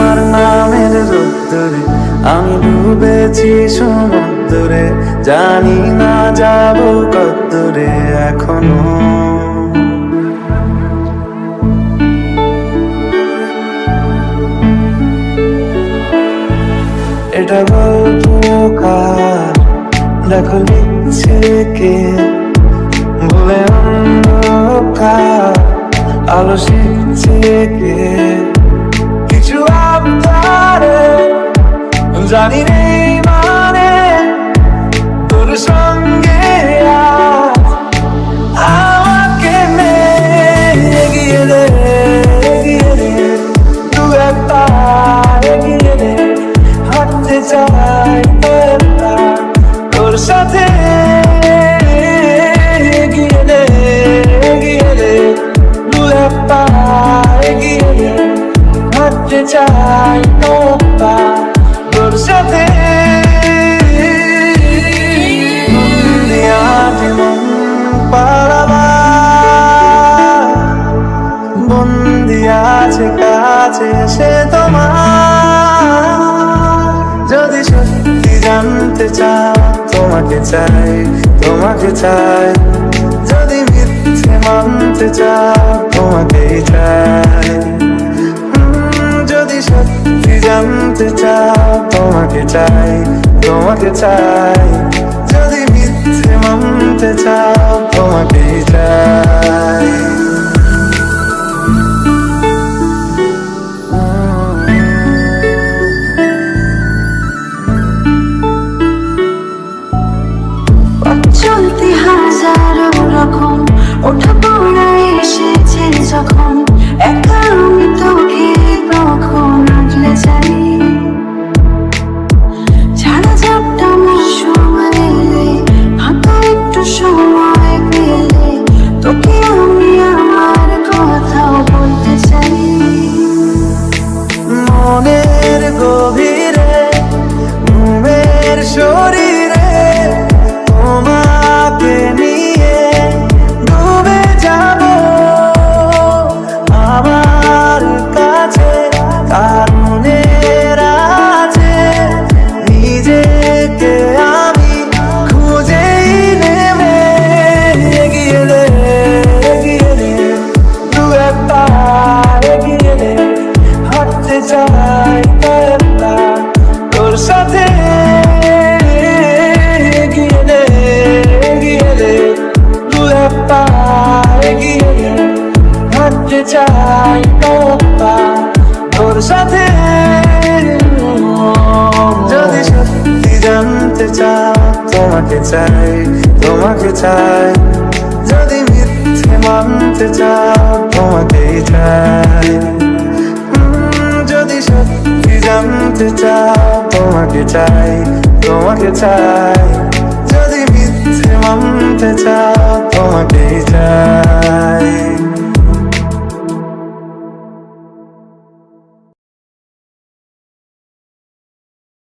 তোমার নামের রোদ্দুরে আমি ডুবেছি সমুদ্রে, জানি না যাব কতদূরে এখনো। এটা গল্প কার, দেখো লিখছে কে, বলে অন্ধকার আলো শিখছে কে। কিছু আবতারে জানি নেই মানে, তোর সঙ্গে আমাকে এগিয়ে দে, এগিয়ে দে, দু একটা এগিয়ে দে। হাঁটতে চাই তোর সাথে, এগিয়ে দে, এগিয়ে দে, দু একটা এগিয়ে দে। হাঁটতে চাই তোর সাথে। বন্দি আছে কাছে সে তোমার, যদি সত্যি জানতে চাও তোমাকে চাই, তোমাকে চাই। যদি মিথ্যে মানতে চাও তোমাকেই চাই, যদি সত্যি জানতে চাও তোমাকে চাই, তোমাকে চাই। যদি মিথ্যে মানতে চাও তোমাকেই চাই। চলতে হাজারো রকম ওঠা পড়া এসেছে যখন, একা আমি তোকে তখন আগলে যাই। ছাড়া ঝাপটা মৌসুম এলে, হাতে একটু সময় পেলে, তোকে আমি আমার কথাও বলতে চাই। মনের গভীরে ঘুমের শরীরে তোমাকে নিয়ে ডুবে যাব আমার কাছে। কারণের আছে নিজেকে আমি খুঁজেই নেমে, এগিয়ে দে, এগিয়ে দে, দু একটা এগিয়ে দে। হাঁটতে চাই তোর সাথে, এগিয়ে দে, এগিয়ে দে, দু একটা এগিয়ে দে। হাঁটতে চাই তোর সাথে। যদি সত্যি জানতে চাও তোমাকে চাই, তোমাকে চাই। যদি মিথ্যে মানতে চাও তোমাকেই চাই, যদি সত্যি জানতে চাও তোমাকে চাই, তোমাকে চাই।